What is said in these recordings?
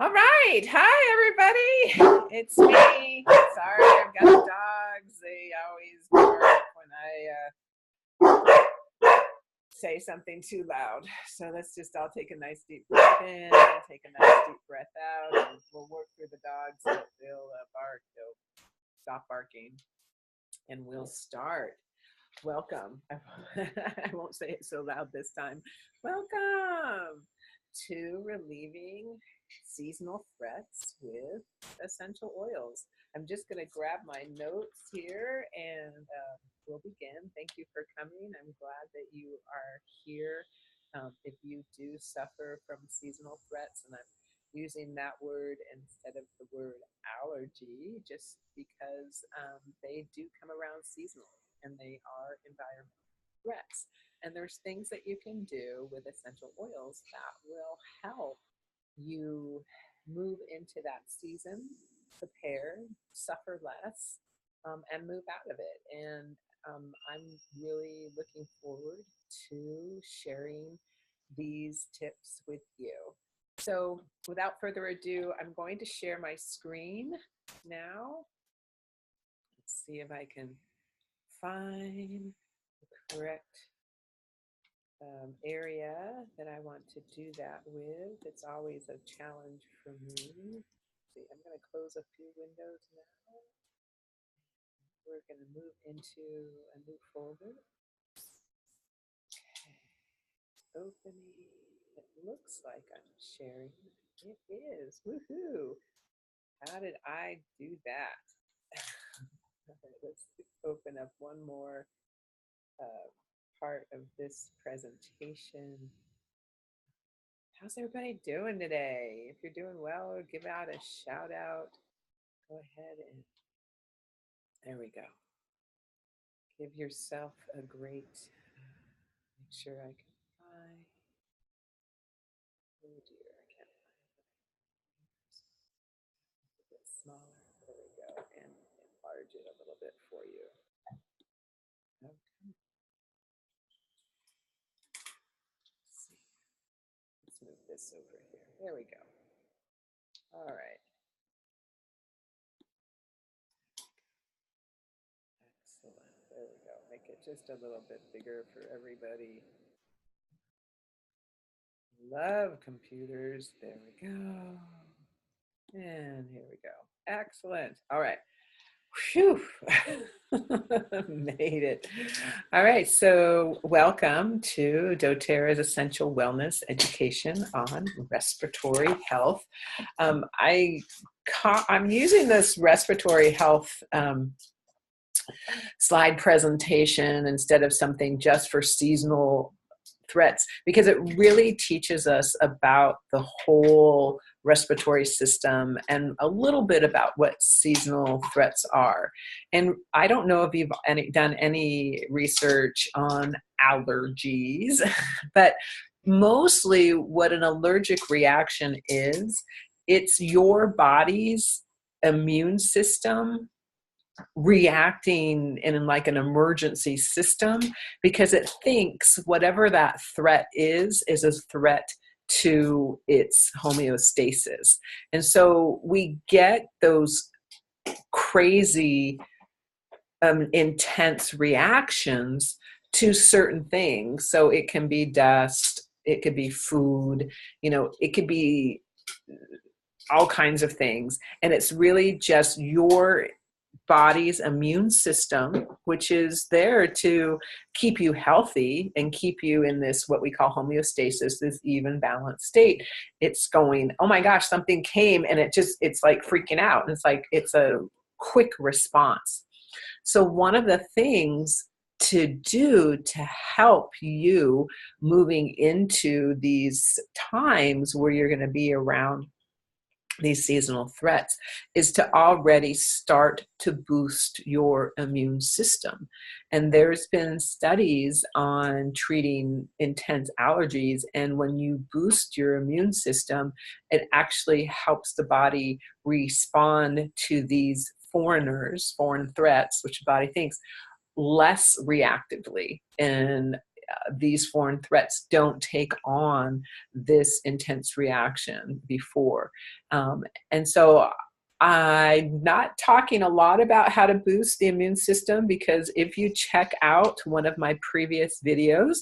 All right. Hi, everybody. It's me. Sorry, I've got the dogs. They always bark when I say something too loud. So let's just all take a nice deep breath in and take a nice deep breath out. And we'll work through the dogs. They'll bark. They'll stop barking. And we'll start. Welcome. I won't say it so loud this time. Welcome to Relieving Seasonal Threats with Essential Oils. I'm just going to grab my notes here and we'll begin. Thank you for coming. I'm glad that you are here. If you do suffer from seasonal threats, and I'm using that word instead of the word allergy, just because they do come around seasonally and they are environmental threats. And there's things that you can do with essential oils that will help you move into that season, prepare, suffer less, and move out of it. And I'm really looking forward to sharing these tips with you. So without further ado, I'm going to share my screen now. Let's see if I can find the correct area that I want to do that with. It's always a challenge for me. Let's see, I'm going to close a few windows now. We're going to move into a new folder. Okay. Opening. It looks like I'm sharing. It is. Woohoo! How did I do that? Okay, let's open up one more part of this presentation. How's everybody doing today? If you're doing well, give out a shout out. Go ahead and there we go. Give yourself a great, make sure I can find, oh dear, I can't find it. A bit smaller, there we go, and enlarge it a little bit for you. Okay. Let's move this over here. There we go. All right. Excellent. There we go. Make it just a little bit bigger for everybody. Love computers. There we go. And here we go. Excellent. All right. Phew. Made it. All right. So welcome to doTERRA's Essential Wellness Education on Respiratory Health. I'm using this respiratory health slide presentation instead of something just for seasonal threats, because it really teaches us about the whole respiratory system and a little bit about what seasonal threats are. And I don't know if you've done any research on allergies, but mostly what an allergic reaction is, it's your body's immune system reacting in like an emergency system, because it thinks whatever that threat is a threat to its homeostasis. And so we get those crazy, intense reactions to certain things. So it can be dust, it could be food, it could be all kinds of things. And it's really just your body's immune system, which is there to keep you healthy and keep you in this, what we call homeostasis, this even balanced state. It's going, oh my gosh, something came, and it's like freaking out. And it's a quick response. So one of the things to do to help you moving into these times where you're going to be around these seasonal threats is to already start to boost your immune system. And there's been studies on treating intense allergies, and when you boost your immune system, it actually helps the body respond to these foreign threats, which the body thinks, less reactively. And these foreign threats don't take on this intense reaction before. And so I'm not talking a lot about how to boost the immune system, because if you check out one of my previous videos,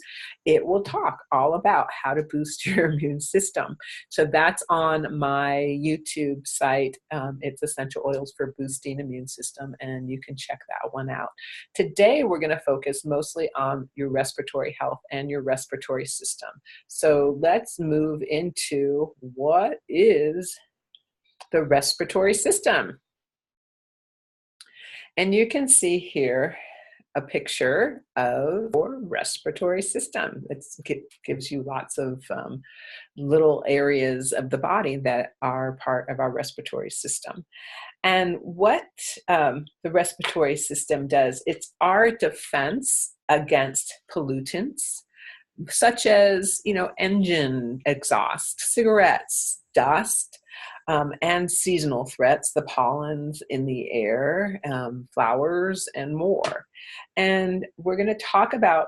it will talk all about how to boost your immune system. So that's on my YouTube site. It's Essential Oils for Boosting Immune System, and you can check that one out. Today, we're going to focus mostly on your respiratory health and your respiratory system. So let's move into what is the respiratory system. And you can see here a picture of your respiratory system. It gives you lots of little areas of the body that are part of our respiratory system. And what the respiratory system does, it's our defense against pollutants, such as, engine exhaust, cigarettes, dust, and seasonal threats, the pollens in the air, flowers, and more. And we're going to talk about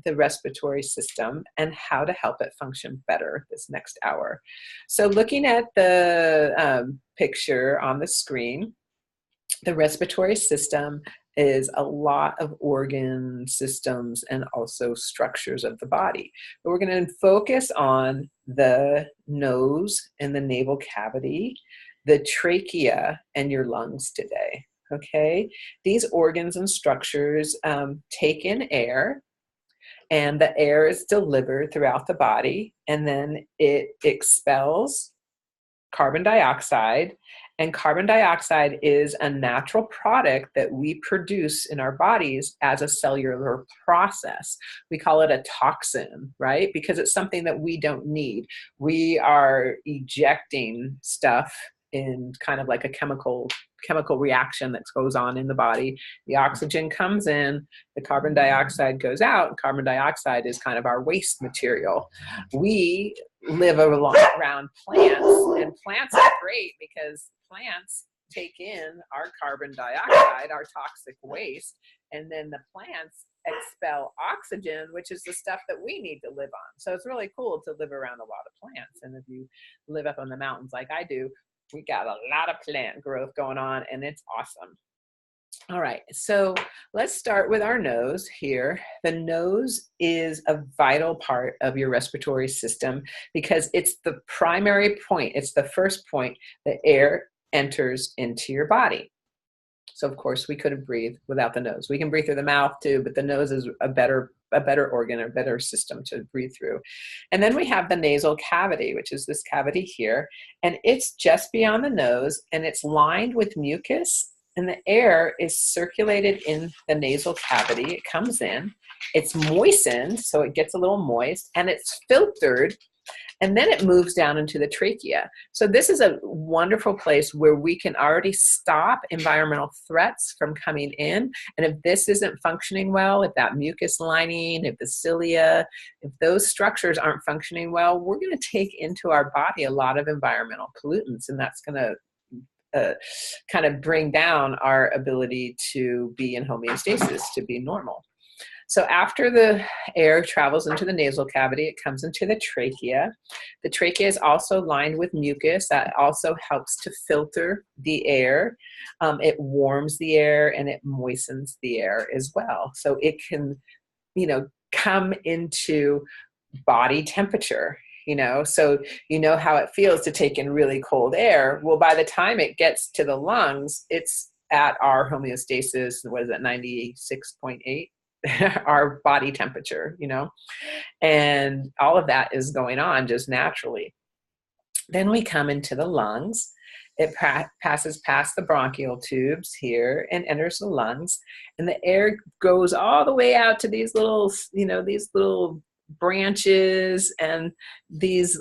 the respiratory system and how to help it function better this next hour. So looking at the picture on the screen, the respiratory system is a lot of organ systems and also structures of the body. But we're going to focus on the nose and the navel cavity, the trachea, and your lungs today. Okay? These organs and structures take in air, and the air is delivered throughout the body, and then it expels carbon dioxide. And carbon dioxide is a natural product that we produce in our bodies as a cellular process. We call it a toxin, right? Because it's something that we don't need. We are ejecting stuff in kind of like a chemical reaction that goes on in the body. The oxygen comes in, the carbon dioxide goes out, and carbon dioxide is kind of our waste material. We live around plants, and plants are great because plants take in our carbon dioxide, our toxic waste, and then the plants expel oxygen, which is the stuff that we need to live on. So it's really cool to live around a lot of plants. And if you live up on the mountains like I do, we got a lot of plant growth going on, and it's awesome. All right, so let's start with our nose here. The nose is a vital part of your respiratory system because it's the primary point. It's the first point that air enters into your body. So of course we couldn't breathe without the nose. We can breathe through the mouth too, but the nose is a better organ, a better system to breathe through. And then we have the nasal cavity, which is this cavity here, and it's just beyond the nose, and it's lined with mucus, and the air is circulated in the nasal cavity. It comes in, it's moistened, so it gets a little moist, and it's filtered, and then it moves down into the trachea. So this is a wonderful place where we can already stop environmental threats from coming in. And if this isn't functioning well, if that mucus lining, if the cilia, if those structures aren't functioning well, we're going to take into our body a lot of environmental pollutants, and that's going to kind of bring down our ability to be in homeostasis, to be normal. So after the air travels into the nasal cavity, it comes into the trachea. The trachea is also lined with mucus. That also helps to filter the air. It warms the air and it moistens the air as well. So it can, come into body temperature. So how it feels to take in really cold air. Well, by the time it gets to the lungs, it's at our homeostasis, 96.8, our body temperature, and all of that is going on just naturally. Then we come into the lungs. It passes past the bronchial tubes here and enters the lungs, and the air goes all the way out to these little, these little branches and these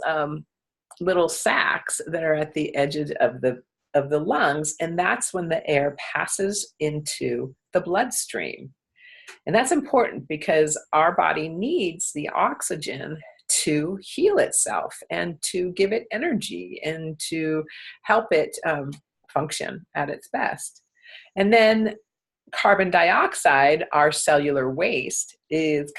little sacs that are at the edges of the lungs, and that's when the air passes into the bloodstream. And that's important because our body needs the oxygen to heal itself and to give it energy and to help it function at its best. And then carbon dioxide, our cellular waste,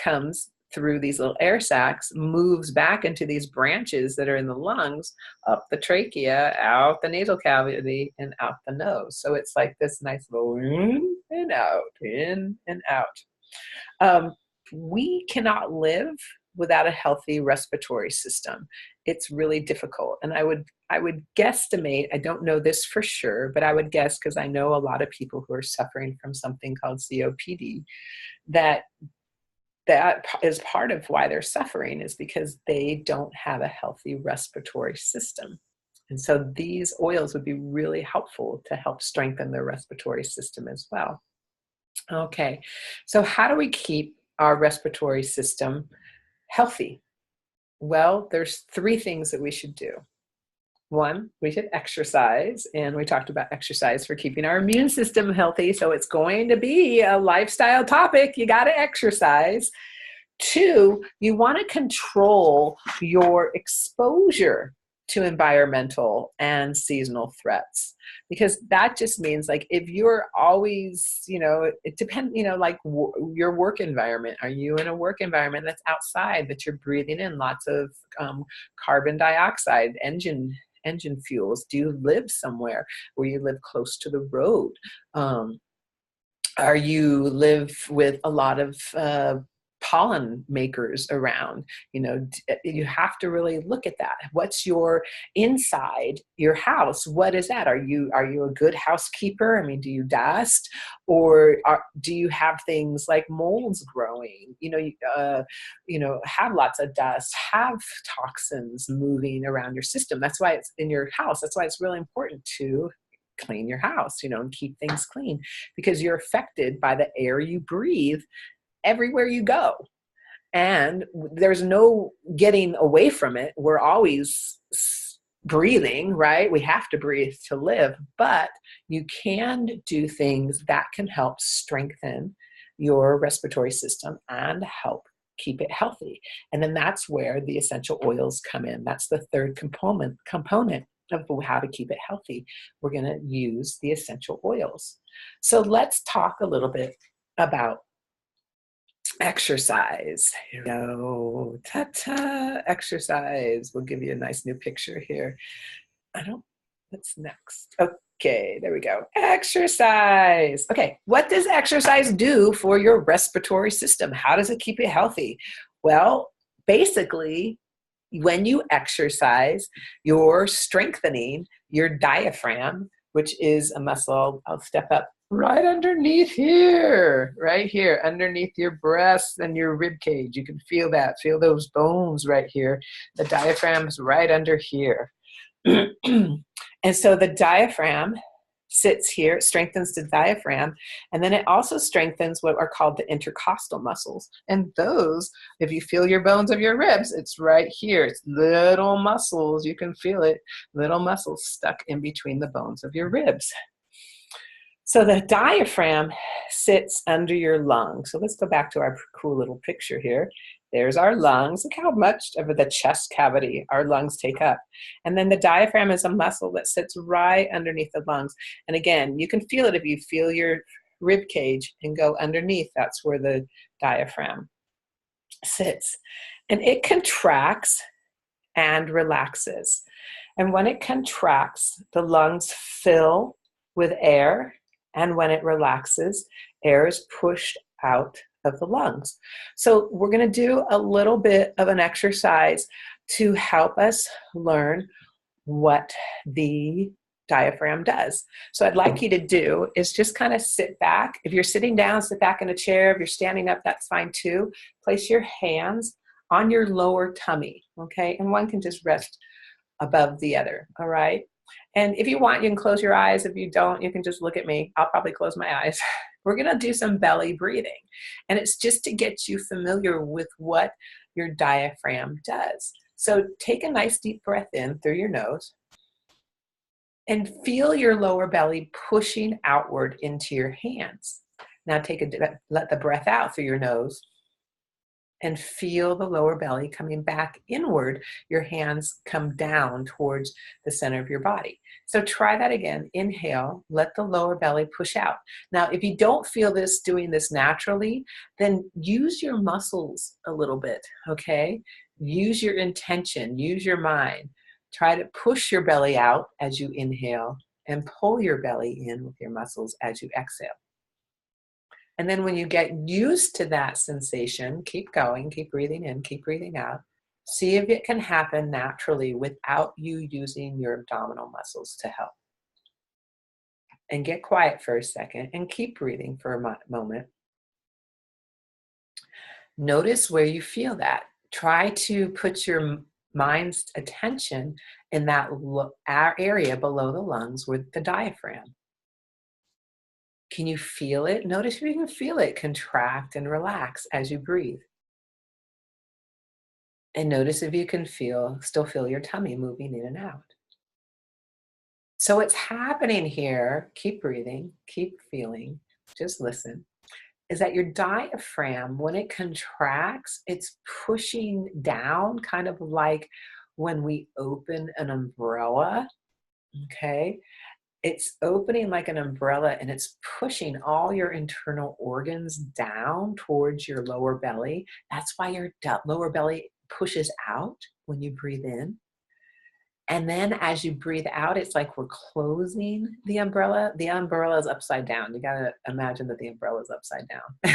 comes through these little air sacs, moves back into these branches that are in the lungs, up the trachea, out the nasal cavity, and out the nose. So it's like this nice little in and out, in and out. We cannot live without a healthy respiratory system. It's really difficult. And I would guesstimate, I don't know this for sure, but I would guess, because I know a lot of people who are suffering from something called COPD, that is part of why they're suffering, is because they don't have a healthy respiratory system. And so these oils would be really helpful to help strengthen their respiratory system as well. Okay, so how do we keep our respiratory system healthy? Well, there's 3 things that we should do. 1, we should exercise, and we talked about exercise for keeping our immune system healthy, so it's going to be a lifestyle topic. You got to exercise. 2, you want to control your exposure to environmental and seasonal threats, because that just means, like, if you're always, it depends, like your work environment. Are you in a work environment that's outside, that you're breathing in lots of carbon dioxide, engine fuels? Do you live somewhere where you live close to the road? Are you live with a lot of pollen makers around? You have to really look at that. What's your inside your house? What is that? Are you a good housekeeper? I mean, do you dust, or do you have things like molds growing? Have lots of dust, have toxins moving around your system. That's why it's in your house. That's why it's really important to clean your house, and keep things clean, because you're affected by the air you breathe everywhere you go. And there's no getting away from it. We're always breathing, right? We have to breathe to live, but you can do things that can help strengthen your respiratory system and help keep it healthy. And then that's where the essential oils come in. That's the 3rd component of how to keep it healthy. We're going to use the essential oils. So let's talk a little bit about exercise. Here we go. Ta-ta, exercise. We'll give you a nice new picture here. What's next? Okay, there we go. Exercise. Okay, what does exercise do for your respiratory system? How does it keep it healthy? Well, basically, when you exercise, you're strengthening your diaphragm, which is a muscle. I'll step up right underneath here, right here, underneath your breast and your rib cage. You can feel that. Feel those bones right here. The diaphragm's right under here. And so the diaphragm sits here, strengthens the diaphragm, and then it also strengthens what are called the intercostal muscles. And those, if you feel your bones of your ribs, it's right here. It's little muscles. You can feel it. Little muscles stuck in between the bones of your ribs. So the diaphragm sits under your lungs. So let's go back to our cool little picture here. There's our lungs. Look how much of the chest cavity our lungs take up. And then the diaphragm is a muscle that sits right underneath the lungs. And again, you can feel it if you feel your rib cage and go underneath. That's where the diaphragm sits. And it contracts and relaxes. And when it contracts, the lungs fill with air. And when it relaxes, air is pushed out of the lungs. So we're going to do a little bit of an exercise to help us learn what the diaphragm does. So I'd like you to do is just kind of sit back. If you're sitting down, sit back in a chair. If you're standing up, that's fine too. Place your hands on your lower tummy, okay? And one can just rest above the other, all right? And if you want, you can close your eyes. If you don't, you can just look at me. I'll probably close my eyes. We're going to do some belly breathing. And it's just to get you familiar with what your diaphragm does. So take a nice deep breath in through your nose and feel your lower belly pushing outward into your hands. Now let the breath out through your nose and feel the lower belly coming back inward. Your hands come down towards the center of your body. So try that again. Inhale, let the lower belly push out. Now, if you don't feel this doing this naturally, then use your muscles a little bit, okay? Use your intention, use your mind. Try to push your belly out as you inhale and pull your belly in with your muscles as you exhale. And then when you get used to that sensation, keep going, keep breathing in, keep breathing out. See if it can happen naturally without you using your abdominal muscles to help. And get quiet for a second and keep breathing for a moment. Notice where you feel that. Try to put your mind's attention in that area below the lungs with the diaphragm. Can you feel it? Notice if you can feel it contract and relax as you breathe. And notice if you can still feel your tummy moving in and out. So what's happening here, keep breathing, keep feeling, just listen, is that your diaphragm, when it contracts, it's pushing down, kind of like when we open an umbrella, okay? It's opening like an umbrella and it's pushing all your internal organs down towards your lower belly. That's why your lower belly pushes out when you breathe in. And then as you breathe out, it's like we're closing the umbrella. The umbrella is upside down. You got to imagine that the umbrella is upside down.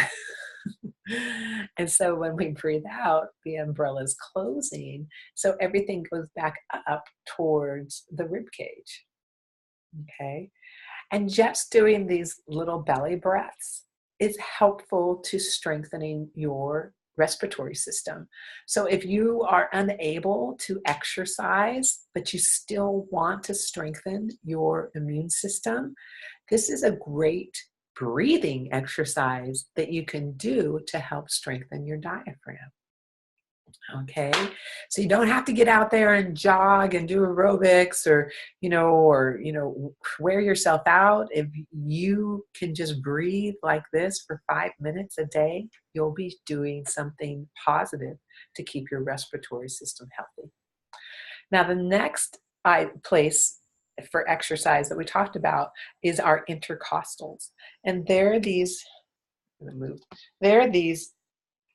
And so when we breathe out, the umbrella is closing. So everything goes back up towards the rib cage. Okay. And just doing these little belly breaths is helpful to strengthening your respiratory system. So if you are unable to exercise, but you still want to strengthen your immune system, this is a great breathing exercise that you can do to help strengthen your diaphragm. Okay, so you don't have to get out there and jog and do aerobics or wear yourself out. If you can just breathe like this for 5 minutes a day, you'll be doing something positive to keep your respiratory system healthy. Now, the next place for exercise that we talked about is our intercostals. And they're these,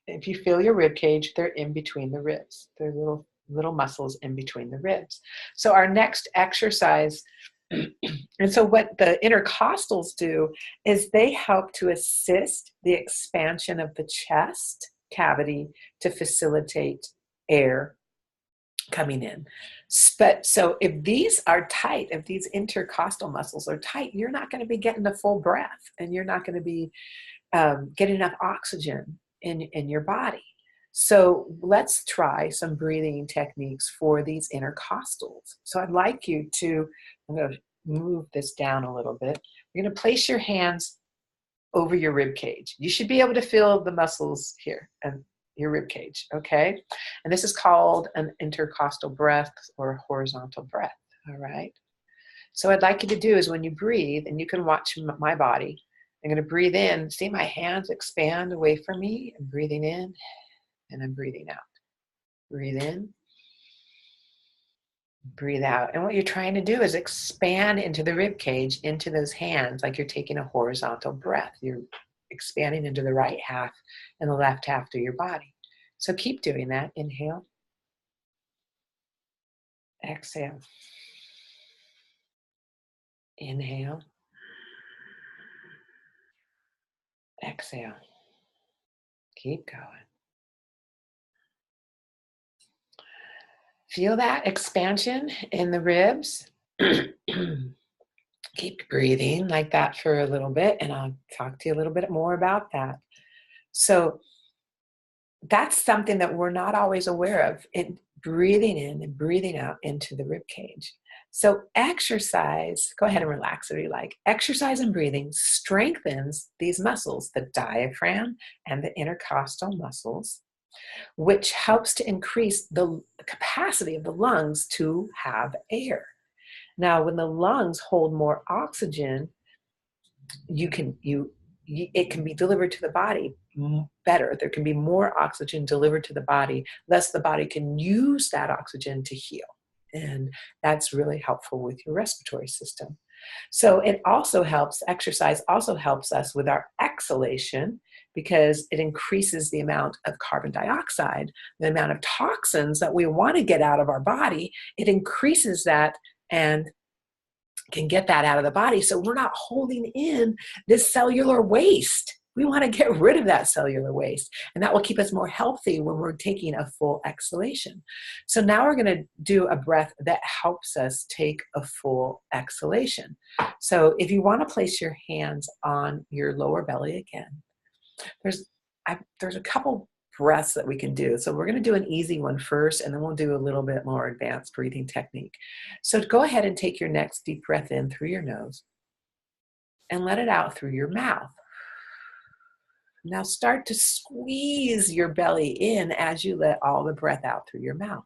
if you feel your rib cage, they're in between the ribs. They're little muscles in between the ribs. So our next exercise, and so what the intercostals do is they help to assist the expansion of the chest cavity to facilitate air coming in. But so if these are tight, if these intercostal muscles are tight, you're not going to be getting the full breath, and you're not going to be getting enough oxygen in your body. So let's try some breathing techniques for these intercostals. So I'd like you to, I'm going to move this down a little bit. You're going to place your hands over your rib cage. You should be able to feel the muscles here and your rib cage, okay? And this is called an intercostal breath or a horizontal breath, all right? So what I'd like you to do is when you breathe, and you can watch my body, I'm going to breathe in. See my hands expand away from me. I'm breathing in and I'm breathing out. Breathe in, breathe out. And what you're trying to do is expand into the rib cage, into those hands, like you're taking a horizontal breath. You're expanding into the right half and the left half of your body. So keep doing that. Inhale. Exhale. Inhale. Exhale. Keep going. Feel that expansion in the ribs. Keep breathing like that for a little bit, and I'll talk to you a little bit more about that. So that's something that we're not always aware of, breathing in and breathing out into the rib cage. So exercise, go ahead and relax if you like. Exercise and breathing strengthens these muscles, the diaphragm and the intercostal muscles, which helps to increase the capacity of the lungs to have air. Now, when the lungs hold more oxygen, you it can be delivered to the body better. There can be more oxygen delivered to the body, thus the body can use that oxygen to heal. And that's really helpful with your respiratory system. So it also helps, exercise also helps us with our exhalation, because it increases the amount of carbon dioxide, the amount of toxins that we want to get out of our body. It increases that and can get that out of the body. So we're not holding in this cellular waste. We want to get rid of that cellular waste, and that will keep us more healthy when we're taking a full exhalation. So now we're going to do a breath that helps us take a full exhalation. So if you want to place your hands on your lower belly again, there's a couple breaths that we can do. So we're going to do an easy one first, and then we'll do a little bit more advanced breathing technique. So go ahead and take your next deep breath in through your nose and let it out through your mouth. Now start to squeeze your belly in as you let all the breath out through your mouth.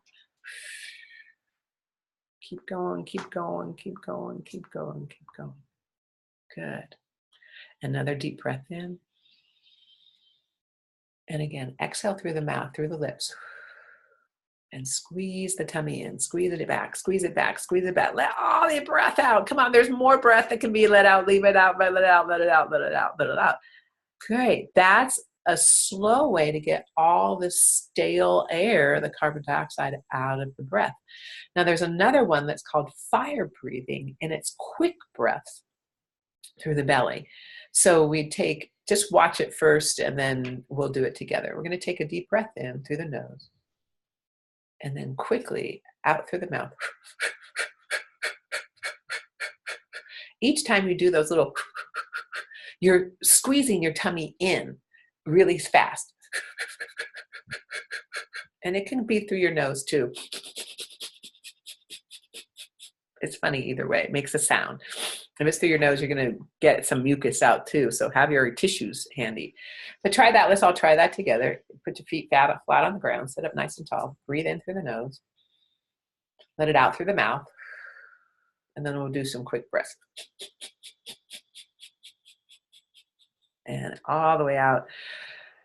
Keep going, keep going, keep going, keep going, keep going. Good. Another deep breath in. And again, exhale through the mouth, through the lips. And squeeze the tummy in. Squeeze it back, squeeze it back, squeeze it back. Let all the breath out. Come on, there's more breath that can be let out. Leave it out, let it out, let it out, let it out, let it out. Great. That's a slow way to get all the stale air, the carbon dioxide, out of the breath. Now there's another one that's called fire breathing, and it's quick breaths through the belly. So we just watch it first, and then we'll do it together. We're going to take a deep breath in through the nose, and then quickly out through the mouth. Each time you do those little, you're squeezing your tummy in really fast. And it can be through your nose too. It's funny either way. It makes a sound. If it's through your nose, you're going to get some mucus out too. So have your tissues handy. But try that. Let's all try that together. Put your feet flat on the ground. Sit up nice and tall. Breathe in through the nose. Let it out through the mouth. And then we'll do some quick breaths. And all the way out.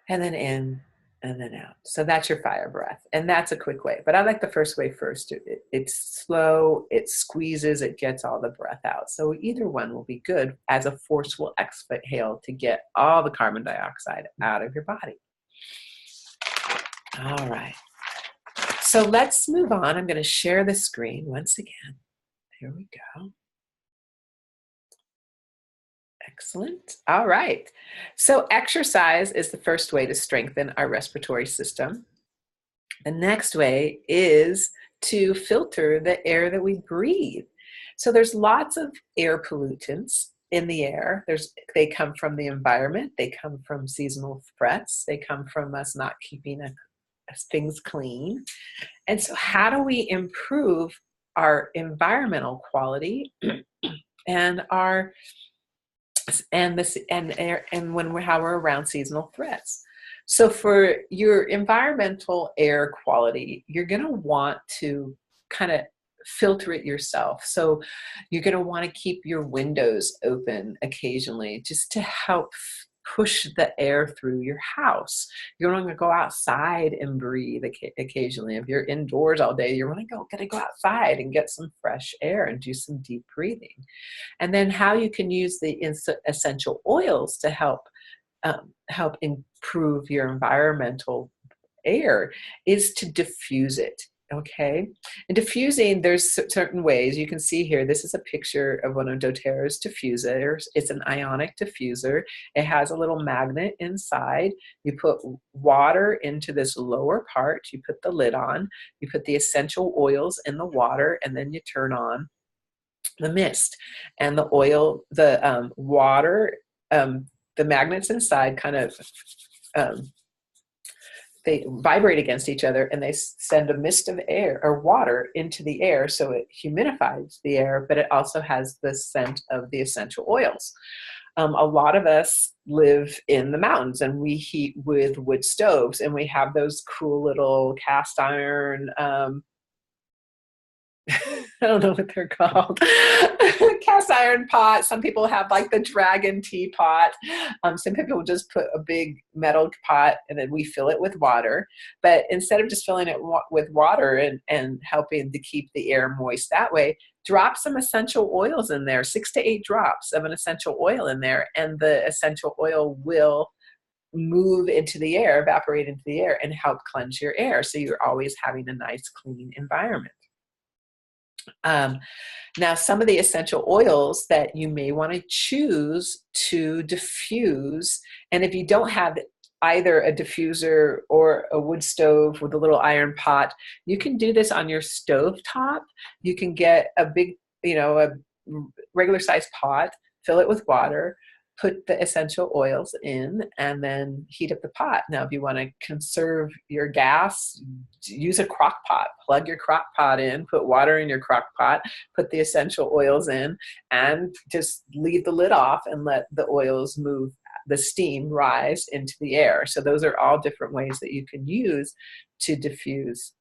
And then in. And then out. So that's your fire breath. And that's a quick way. But I like the first way first. It's slow, it squeezes, it gets all the breath out. So either one will be good as a forceful exhale to get all the carbon dioxide out of your body. All right. So let's move on. I'm going to share the screen once again. Here we go. Excellent. All right. So exercise is the first way to strengthen our respiratory system. The next way is to filter the air that we breathe. So there's lots of air pollutants in the air. They come from the environment. They come from seasonal threats. They come from us not keeping things clean. And so how do we improve our environmental quality and how we're around seasonal threats? So for your environmental air quality, you're going to want to kind of filter it yourself. So you're going to want to keep your windows open occasionally just to help push the air through your house. You're going to go outside and breathe occasionally. If you're indoors all day, you're going to go outside and get some fresh air and do some deep breathing. And then how you can use the essential oils to help improve your environmental air is to diffuse it. Okay. And diffusing, there's certain ways. You can see here, this is a picture of one of doTERRA's diffusers. It's an ionic diffuser. It has a little magnet inside. You put water into this lower part. You put the lid on. You put the essential oils in the water, and then you turn on the mist. And the oil, the water, the magnets inside kind of they vibrate against each other, and they send a mist of air or water into the air, so it humidifies the air, but it also has the scent of the essential oils. A lot of us live in the mountains, and we heat with wood stoves, and we have those cool little cast iron I don't know what they're called. Cast iron pot. Some people have like the dragon teapot. Some people just put a big metal pot and then we fill it with water. But instead of just filling it with water and helping to keep the air moist that way, drop some essential oils in there, 6 to 8 drops of an essential oil in there, and the essential oil will move into the air, evaporate into the air, and help cleanse your air. So you're always having a nice, clean environment. Now, some of the essential oils that you may want to choose to diffuse, and if you don't have either a diffuser or a wood stove with a little iron pot, you can do this on your stove top. You can get a big, a regular sized pot, fill it with water, put the essential oils in, and then heat up the pot. Now, if you want to conserve your gas, use a crock pot. Plug your crock pot in, put water in your crock pot, put the essential oils in, and just leave the lid off and let the oils move, the steam rise into the air. So those are all different ways that you can use to diffuse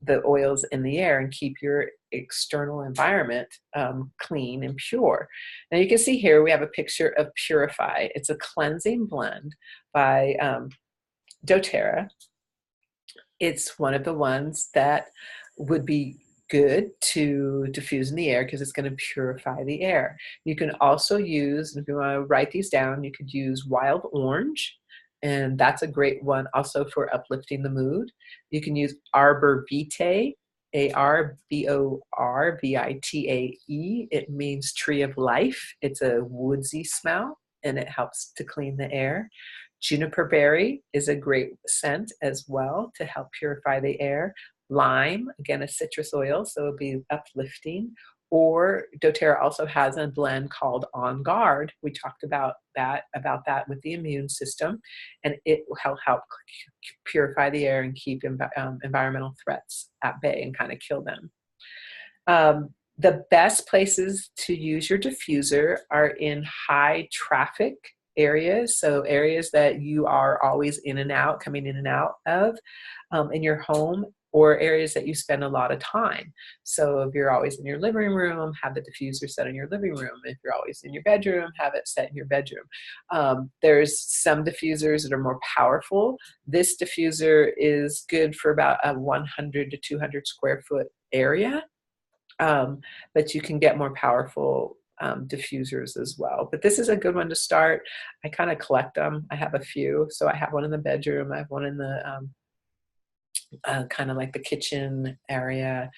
the oils in the air and keep your external environment clean and pure. Now you can see here we have a picture of Purify. It's a cleansing blend by doTERRA. It's one of the ones that would be good to diffuse in the air because it's going to purify the air. You can also use, if you want to write these down, you could use wild orange, and that's a great one also for uplifting the mood. You can use arbor vitae, ARBORVITAE. It means tree of life. It's a woodsy smell and it helps to clean the air. Juniper berry is a great scent as well to help purify the air. Lime, again, a citrus oil, so it'll be uplifting. Or doTERRA also has a blend called On Guard. We talked about that with the immune system, and it will help purify the air and keep environmental threats at bay and kind of kill them. The best places to use your diffuser are in high traffic areas, so areas that you are always in and out, coming in and out of in your home, or areas that you spend a lot of time. So if you're always in your living room, have the diffuser set in your living room. If you're always in your bedroom, have it set in your bedroom. There's some diffusers that are more powerful. This diffuser is good for about a 100 to 200 square foot area, but you can get more powerful diffusers as well. But this is a good one to start. I kind of collect them. I have a few. So I have one in the bedroom. I have one in the kind of like the kitchen area,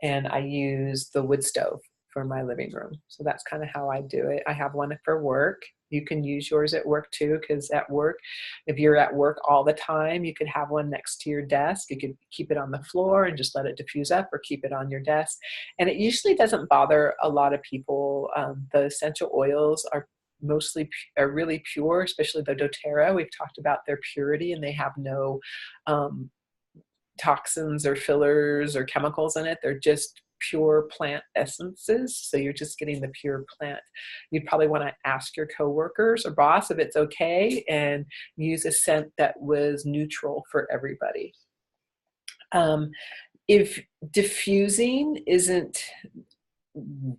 and I use the wood stove for my living room. So that's kind of how I do it. I have one for work. You can use yours at work too, because at work, if you're at work all the time, you could have one next to your desk. You could keep it on the floor and just let it diffuse up, or keep it on your desk. And it usually doesn't bother a lot of people. The essential oils are really pure, especially the doTERRA. We've talked about their purity, and they have no toxins or fillers or chemicals in it. They're just pure plant essences. So you're just getting the pure plant. You'd probably want to ask your coworkers or boss if it's okay, and use a scent that was neutral for everybody. If diffusing isn't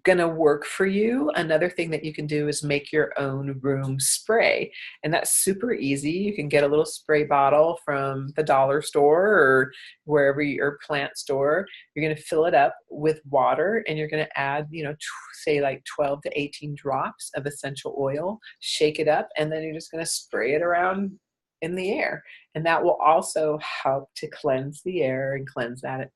gonna work for you, another thing that you can do is make your own room spray, and that's super easy. You can get a little spray bottle from the dollar store or wherever your plant store. You're going to fill it up with water, and you're going to add, say like 12 to 18 drops of essential oil, shake it up, and then you're just going to spray it around in the air, and that will also help to cleanse the air and cleanse that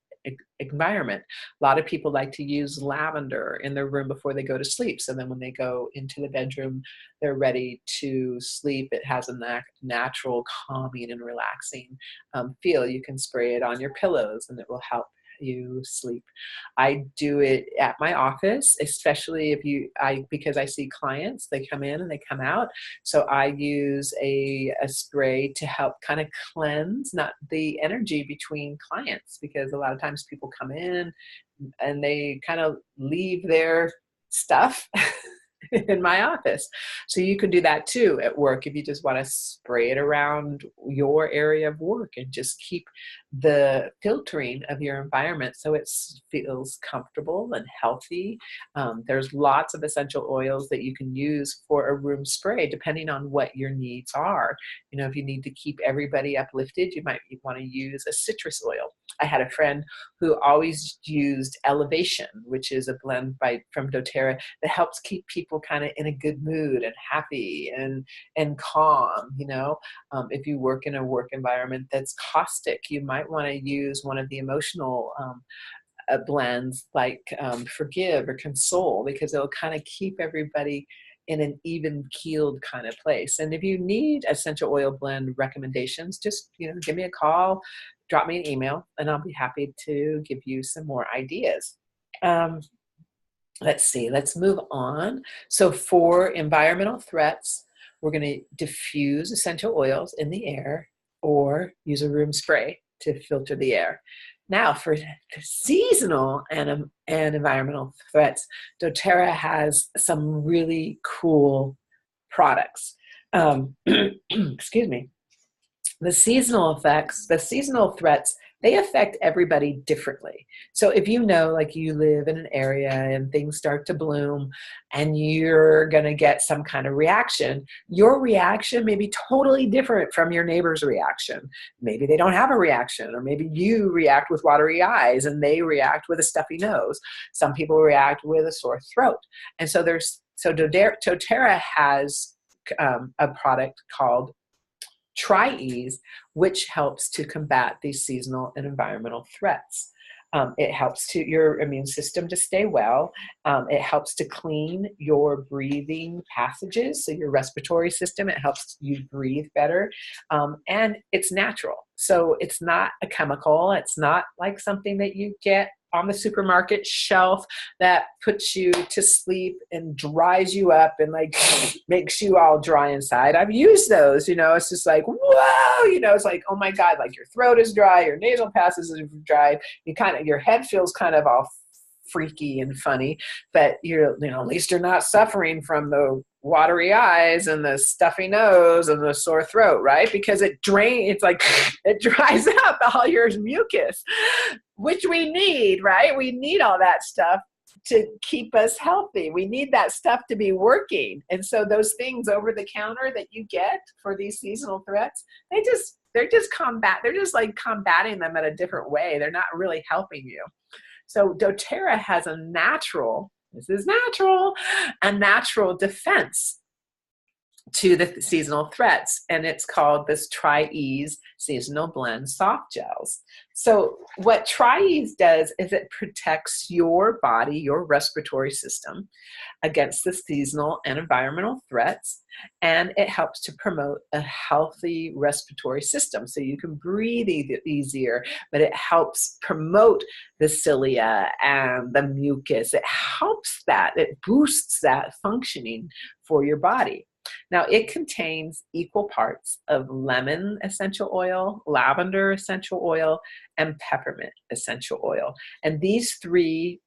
environment. A lot of people like to use lavender in their room before they go to sleep. So then when they go into the bedroom, they're ready to sleep. It has a natural calming and relaxing feel. You can spray it on your pillows and it will help you sleep. I do it at my office, especially because I see clients, they come in and they come out. So I use a spray to help kind of cleanse not the energy between clients, because a lot of times people come in and they kind of leave their stuff in my office. So you can do that too at work if you just want to spray it around your area of work and just keep the filtering of your environment so it feels comfortable and healthy. There's lots of essential oils that you can use for a room spray depending on what your needs are. You know, if you need to keep everybody uplifted, you might want to use a citrus oil. I had a friend who always used Elevation, which is a blend from doTERRA that helps keep people kind of in a good mood and happy and calm. You know, if you work in a work environment that's caustic, you might want to use one of the emotional blends like Forgive or Console, because it'll kind of keep everybody in an even keeled kind of place. And if you need essential oil blend recommendations, just, you know, give me a call, drop me an email, and I'll be happy to give you some more ideas. Let's see, let's move on. So for environmental threats, we're going to diffuse essential oils in the air or use a room spray to filter the air. Now, for seasonal and environmental threats, doTERRA has some really cool products. Excuse me. The seasonal threats, they affect everybody differently. So if you know, like you live in an area and things start to bloom and you're going to get some kind of reaction, your reaction may be totally different from your neighbor's reaction. Maybe they don't have a reaction, or maybe you react with watery eyes and they react with a stuffy nose. Some people react with a sore throat. And so doTERRA has a product called Tri-Ease, which helps to combat these seasonal and environmental threats. It helps your immune system to stay well. It helps to clean your breathing passages, so your respiratory system. It helps you breathe better. And it's natural. So it's not a chemical. It's not like something that you get on the supermarket shelf that puts you to sleep and dries you up and like makes you all dry inside. I've used those, you know, it's just like, whoa, you know, it's like, oh my God, like your throat is dry, your nasal passages are dry, your head feels kind of all freaky and funny, but at least you're not suffering from the watery eyes and the stuffy nose and the sore throat, right? Because it dries up all your mucus, which we need, right? We need all that stuff to keep us healthy. We need that stuff to be working. And so those things over the counter that you get for these seasonal threats, they're just combating them in a different way. They're not really helping you. So doTERRA has a natural defense to the seasonal threats, and it's called this Tri-Ease Seasonal Blend Soft Gels. So what Tri-Ease does is it protects your body, your respiratory system, against the seasonal and environmental threats, and it helps to promote a healthy respiratory system so you can breathe easier, but it helps promote the cilia and the mucus. It boosts that functioning for your body. Now, it contains equal parts of lemon essential oil, lavender essential oil, and peppermint essential oil. And these three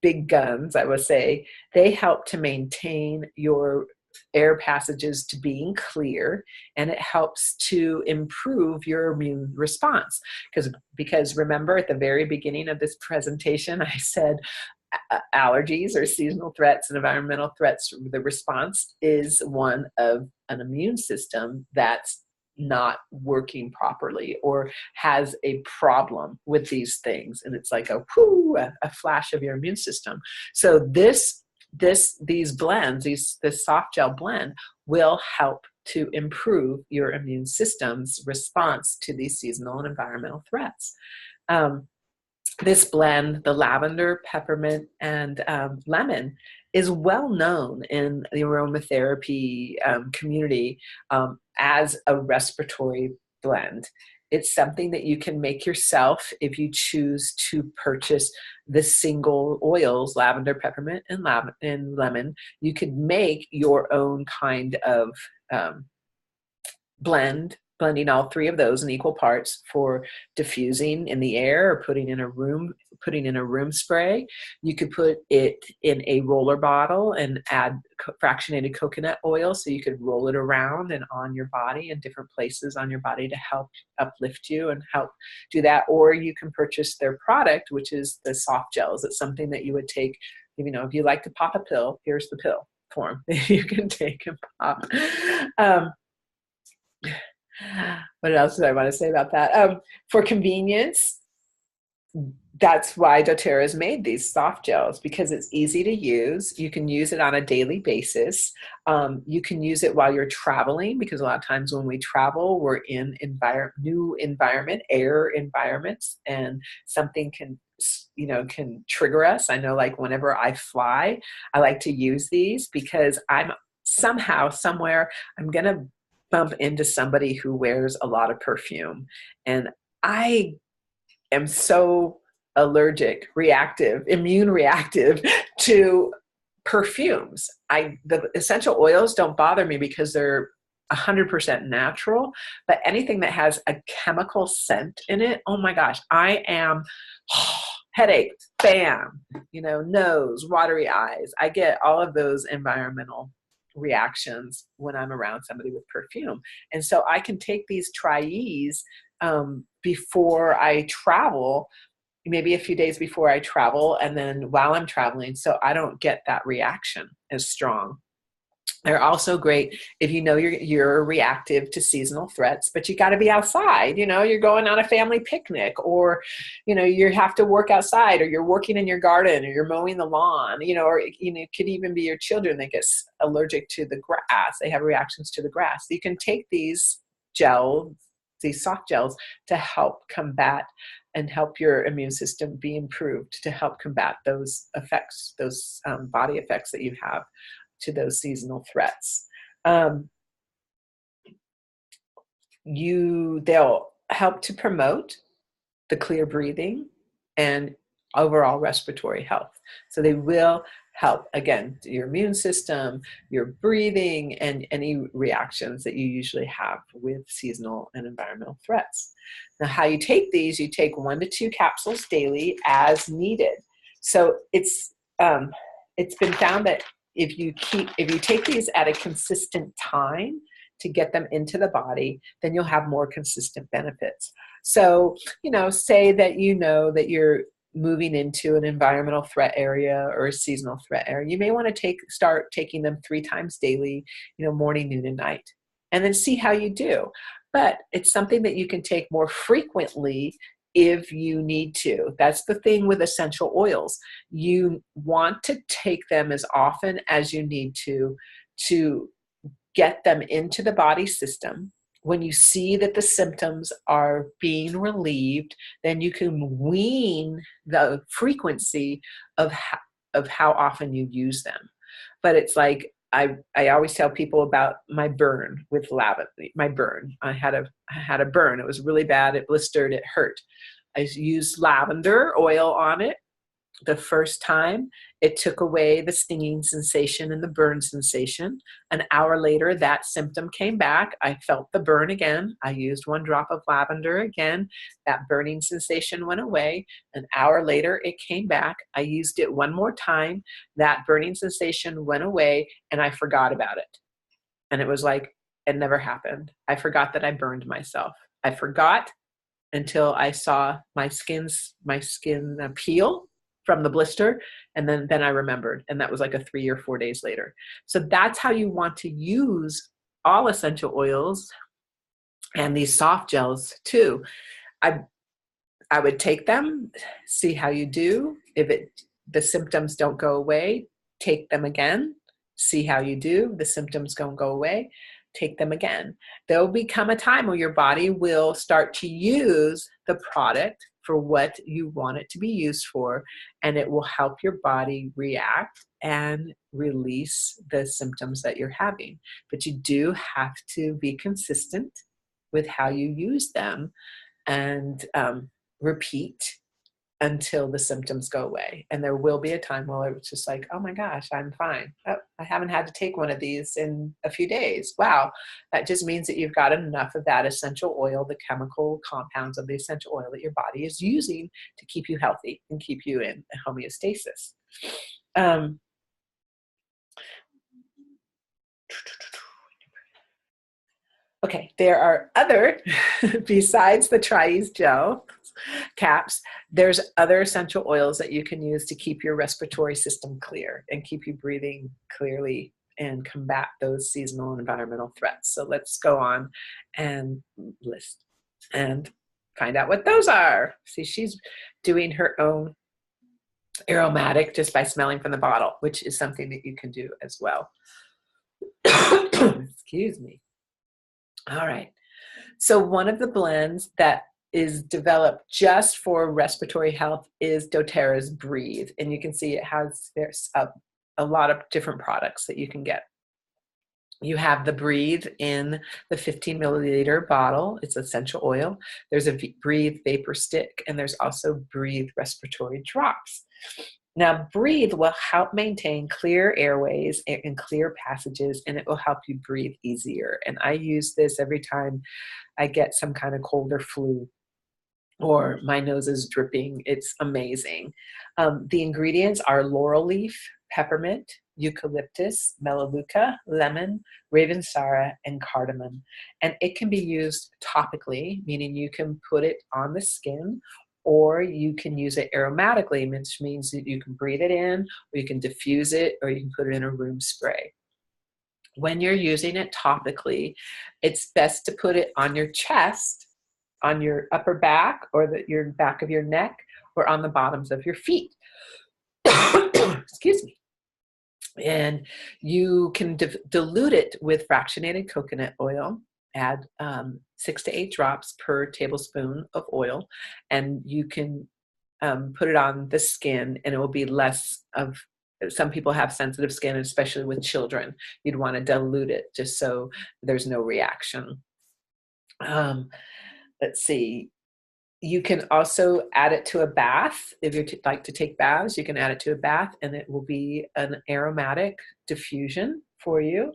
big guns, I would say, they help to maintain your air passages to being clear, and it helps to improve your immune response. Because remember, at the very beginning of this presentation, I said allergies or seasonal threats and environmental threats, the response is one of an immune system that's not working properly or has a problem with these things. And it's like a flash of your immune system. So these blends, this soft gel blend will help to improve your immune system's response to these seasonal and environmental threats. This blend, the lavender, peppermint, and lemon, is well known in the aromatherapy community as a respiratory blend. It's something that you can make yourself if you choose to purchase the single oils, lavender, peppermint, and lemon. You could make your own kind of blend blending all three of those in equal parts for diffusing in the air or putting in a room spray. You could put it in a roller bottle and add fractionated coconut oil, so you could roll it around and on your body in different places on your body to help uplift you and help do that. Or you can purchase their product, which is the soft gels. It's something that you would take, if you like to pop a pill, here's the pill form you can take and pop. What else did I want to say about that? For convenience, that's why doTERRA has made these soft gels, because it's easy to use. You can use it on a daily basis. You can use it while you're traveling, because a lot of times when we travel, we're in new environment, air environments, and something can trigger us. I know, like whenever I fly, I like to use these because I'm somehow, somewhere, I'm going to bump into somebody who wears a lot of perfume. And I am so immune reactive to perfumes. The essential oils don't bother me because they're 100% natural, but anything that has a chemical scent in it, oh my gosh, I am headache, bam, nose, watery eyes. I get all of those environmental reactions when I'm around somebody with perfume. And so I can take these Tri-E's before I travel, maybe a few days before I travel, and then while I'm traveling, so I don't get that reaction as strong. They're also great if you're reactive to seasonal threats, but you got to be outside. You're going on a family picnic, or you have to work outside, or you're working in your garden, or you're mowing the lawn. Or it could even be your children that get allergic to the grass. They have reactions to the grass. You can take these soft gels, to help combat and help your immune system be improved, to help combat those effects, those body effects that you have to those seasonal threats. They'll help to promote the clear breathing and overall respiratory health. So they will help, again, your immune system, your breathing, and any reactions that you usually have with seasonal and environmental threats. Now, how you take these, you take 1 to 2 capsules daily as needed. So it's been found that if you take these at a consistent time to get them into the body, then you'll have more consistent benefits. So, say that that you're moving into an environmental threat area or a seasonal threat area, you may want to start taking them 3 times daily, morning, noon, and night, and then see how you do. But it's something that you can take more frequently if you need to. That's the thing with essential oils. You want to take them as often as you need to get them into the body system. When you see that the symptoms are being relieved, then you can wean the frequency of how often you use them. But it's like, I always tell people about my burn with lavender. My burn. I had a burn. It was really bad. It blistered. It hurt. I used lavender oil on it the first time. It took away the stinging sensation and the burn sensation. An hour later, that symptom came back. I felt the burn again. I used 1 drop of lavender again. That burning sensation went away. An hour later, it came back. I used it 1 more time. That burning sensation went away, and I forgot about it. And it was like it never happened. I forgot that I burned myself. I forgot until I saw my skin peel from the blister, and then I remembered, and that was like 3 or 4 days later. So that's how you want to use all essential oils and these soft gels too. I would take them, see how you do. If the symptoms don't go away, take them again, see how you do. The symptoms don't go away, take them again. There'll become a time where your body will start to use the product for what you want it to be used for, and it will help your body react and release the symptoms that you're having. But you do have to be consistent with how you use them and repeat until the symptoms go away. And there will be a time where it's just like, oh my gosh, I'm fine. Oh, I haven't had to take one of these in a few days. Wow. That just means that you've got enough of that essential oil, the chemical compounds of the essential oil that your body is using to keep you healthy and keep you in homeostasis. Okay, there are other, besides the Tri-Ease gel caps, there's other essential oils that you can use to keep your respiratory system clear and keep you breathing clearly and combat those seasonal and environmental threats. So let's go on and list and find out what those are. See, she's doing her own aromatic just by smelling from the bottle, which is something that you can do as well. Excuse me. All right. So one of the blends that is developed just for respiratory health is doTERRA's Breathe. And you can see it has, there's a lot of different products that you can get. You have the Breathe in the 15 milliliter bottle. It's essential oil. There's a Breathe vapor stick, and there's also Breathe respiratory drops. Now, Breathe will help maintain clear airways and clear passages, and it will help you breathe easier. And I use this every time I get some kind of cold or flu, or my nose is dripping. It's amazing. The ingredients are laurel leaf, peppermint, eucalyptus, melaleuca, lemon, ravensara, and cardamom. And it can be used topically, meaning you can put it on the skin, or you can use it aromatically, which means that you can breathe it in, or you can diffuse it, or you can put it in a room spray. When you're using it topically, it's best to put it on your chest, on your upper back, or your back of your neck, or on the bottoms of your feet. Excuse me. And you can dilute it with fractionated coconut oil. Add 6 to 8 drops per tablespoon of oil, and you can put it on the skin, and it will be less of, some people have sensitive skin, especially with children. You'd want to dilute it just so there's no reaction. Let's see. You can also add it to a bath. If you like to take baths, you can add it to a bath, and it will be an aromatic diffusion for you.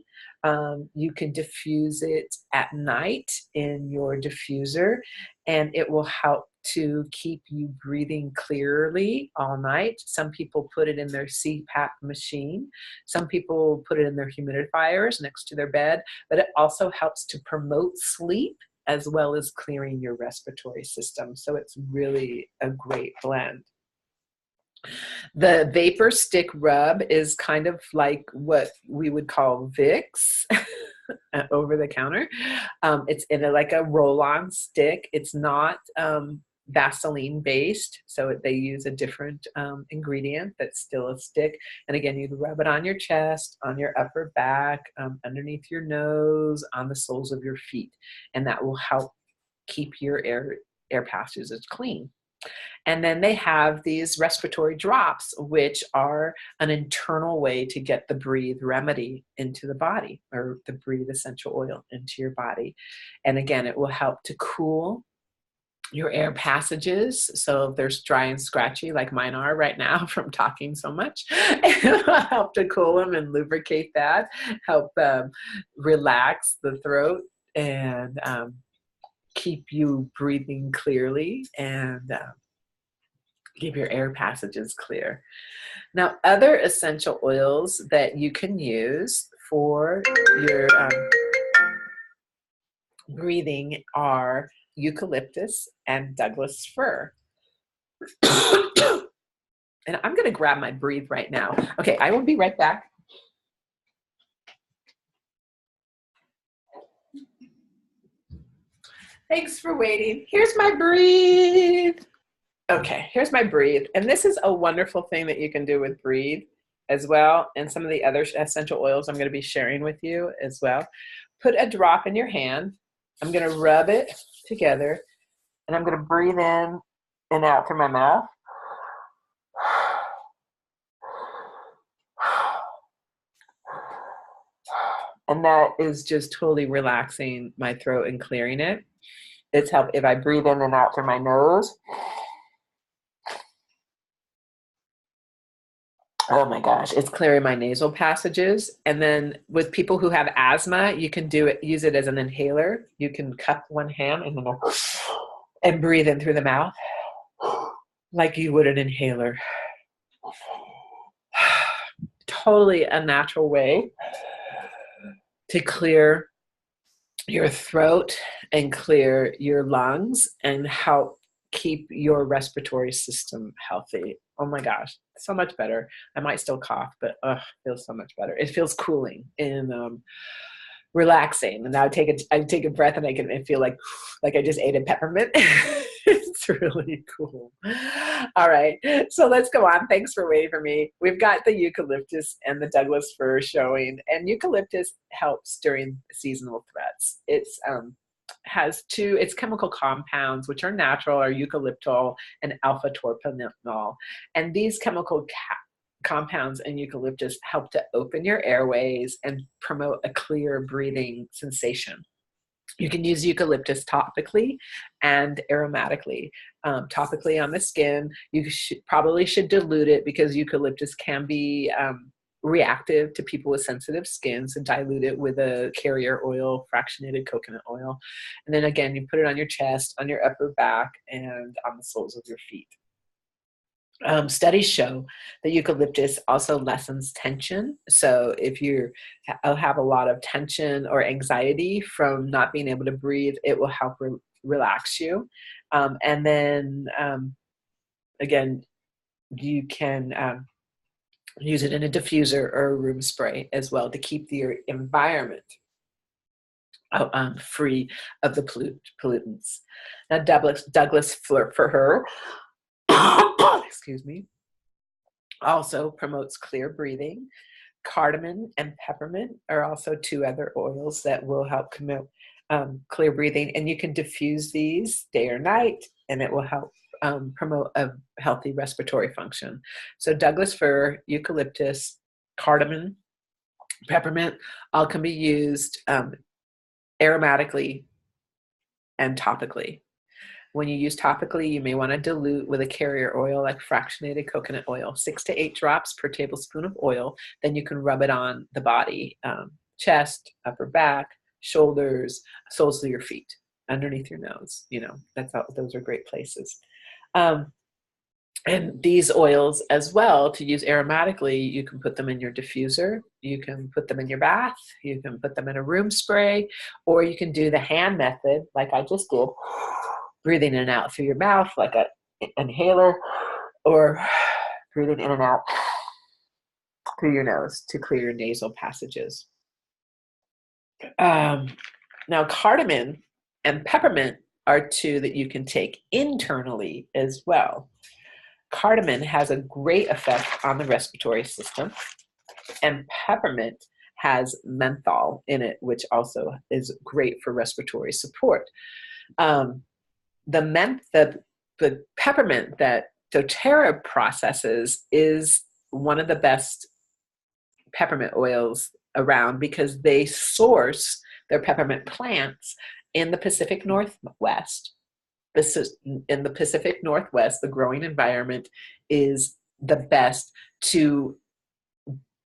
You can diffuse it at night in your diffuser, and it will help to keep you breathing clearly all night. Some people put it in their CPAP machine. Some people put it in their humidifiers next to their bed, but it also helps to promote sleep as well as clearing your respiratory system. So it's really a great blend. The vapor stick rub is kind of like what we would call Vicks over the counter. It's in like a roll-on stick. It's not Vaseline based, so they use a different ingredient that's still a stick. And again, you rub it on your chest, on your upper back, underneath your nose, on the soles of your feet, and that will help keep your air passages clean. And then they have these respiratory drops, which are an internal way to get the Breathe remedy into the body, or the Breathe essential oil into your body. And again, it will help to cool your air passages. So if there's dry and scratchy like mine are right now from talking so much, it will help to cool them and lubricate that, help relax the throat, and keep you breathing clearly, and keep your air passages clear. Now, other essential oils that you can use for your breathing are eucalyptus and Douglas fir. And I'm going to grab my Breathe right now. Okay, I will be right back. Thanks for waiting. Here's my Breathe. Okay, here's my Breathe. And this is a wonderful thing that you can do with Breathe as well, and some of the other essential oils I'm going to be sharing with you as well. Put a drop in your hand. I'm going to rub it together, and I'm going to breathe in and out through my mouth. And that is just totally relaxing my throat and clearing it. It's help if I breathe in and out through my nose. Oh my gosh, it's clearing my nasal passages. And then with people who have asthma, you can use it as an inhaler. You can cup one hand and breathe in through the mouth like you would an inhaler. Totally a natural way to clear your throat and clear your lungs and help keep your respiratory system healthy. Oh my gosh, so much better. I might still cough, but feels so much better. It feels cooling and relaxing. And now I take a breath and I feel like I just ate a peppermint. It's really cool. All right, so let's go on. Thanks for waiting for me. We've got the eucalyptus and the Douglas fir showing, and eucalyptus helps during seasonal threats. Has its chemical compounds, which are natural, are eucalyptol and alpha torpinol, and these chemical compounds in eucalyptus help to open your airways and promote a clear breathing sensation. You can use eucalyptus topically and aromatically. Topically on the skin, you probably should dilute it because eucalyptus can be reactive to people with sensitive skin, so dilute it with a carrier oil, fractionated coconut oil. And then again, you put it on your chest, on your upper back, and on the soles of your feet. Studies show that eucalyptus also lessens tension. So if you have a lot of tension or anxiety from not being able to breathe, it will help relax you. And then again, you can use it in a diffuser or a room spray as well to keep your environment free of the pollutants. Now, Douglas Fir for her, excuse me, also promotes clear breathing. Cardamom and peppermint are also two other oils that will help promote clear breathing, and you can diffuse these day or night, and it will help promote a healthy respiratory function. So Douglas fir, eucalyptus, cardamom, peppermint, all can be used aromatically and topically. When you use topically, you may want to dilute with a carrier oil like fractionated coconut oil, 6 to 8 drops per tablespoon of oil. Then you can rub it on the body, chest, upper back, shoulders, soles of your feet, underneath your nose. Those are great places. And these oils as well, to use aromatically, you can put them in your diffuser, you can put them in your bath, you can put them in a room spray, or you can do the hand method like I just did, breathing in and out through your mouth like an inhaler, or breathing in and out through your nose to clear your nasal passages. Now, cardamom and peppermint are two that you can take internally as well. Cardamom has a great effect on the respiratory system, and peppermint has menthol in it, which also is great for respiratory support. The peppermint that doTERRA processes is one of the best peppermint oils around because they source their peppermint plants in the Pacific Northwest. In the Pacific Northwest, the growing environment is the best to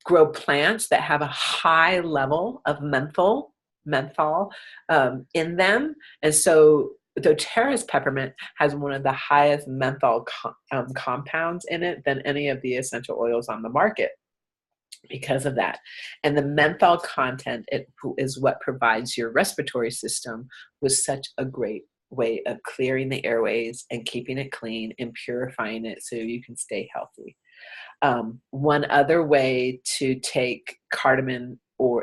grow plants that have a high level of menthol in them. And so doTERRA's peppermint has one of the highest menthol compounds in it than any of the essential oils on the market because of that. And the menthol content is what provides your respiratory system with such a great way of clearing the airways and keeping it clean and purifying it so you can stay healthy. One other way to take cardamom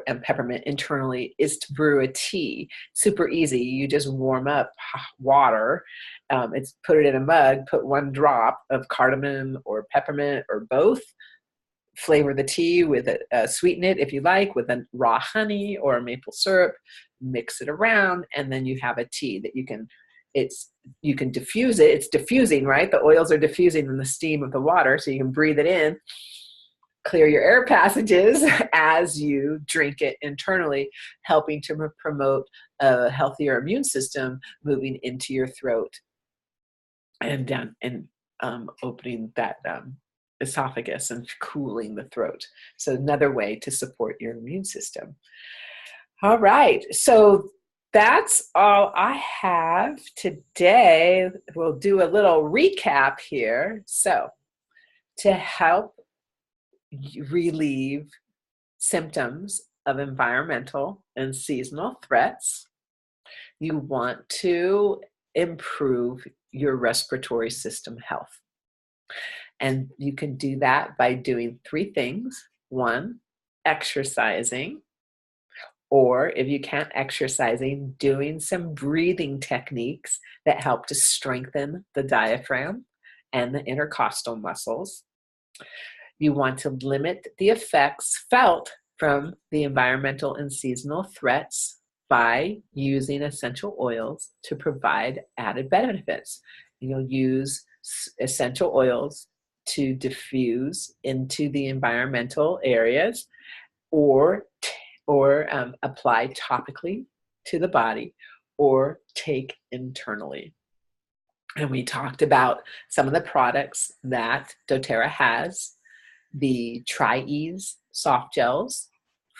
and peppermint internally is to brew a tea. Super easy. You just warm up water. Put it in a mug, put 1 drop of cardamom or peppermint or both. Flavor the tea with sweeten it if you like with a raw honey or maple syrup. Mix it around, and then you have a tea that you can diffuse it. It's diffusing, right? The oils are diffusing in the steam of the water, so you can breathe it in, clear your air passages as you drink it internally, helping to promote a healthier immune system moving into your throat and down and opening that esophagus and cooling the throat. So another way to support your immune system. All right, so that's all I have today. We'll do a little recap here. So to help relieve symptoms of environmental and seasonal threats, you want to improve your respiratory system health. And you can do that by doing 3 things. 1, exercising, or if you can't exercising, doing some breathing techniques that help to strengthen the diaphragm and the intercostal muscles. You want to limit the effects felt from the environmental and seasonal threats by using essential oils to provide added benefits. You'll use essential oils to diffuse into the environmental areas, or apply topically to the body, or take internally. And we talked about some of the products that doTERRA has: the Tri-Ease soft gels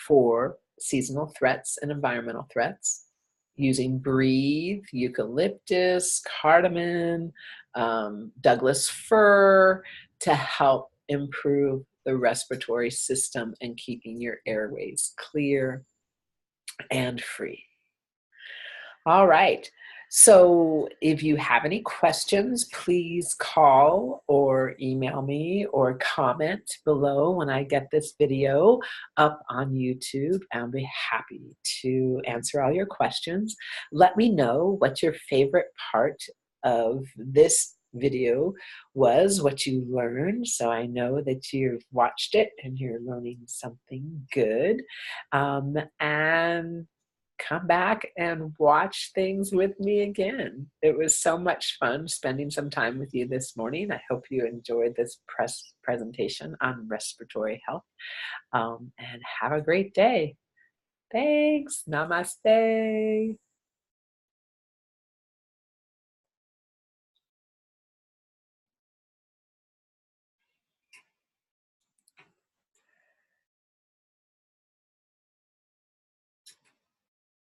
for seasonal threats and environmental threats, using Breathe, eucalyptus, cardamom, Douglas fir to help improve the respiratory system and keeping your airways clear and free. All right. So if you have any questions, please call or email me or comment below when I get this video up on YouTube. I'll be happy to answer all your questions. Let me know what your favorite part of this video was, what you learned, so I know that you've watched it and you're learning something good. And come back and watch things with me again. It was so much fun spending some time with you this morning. I hope you enjoyed this presentation on respiratory health, and have a great day. Thanks. Namaste.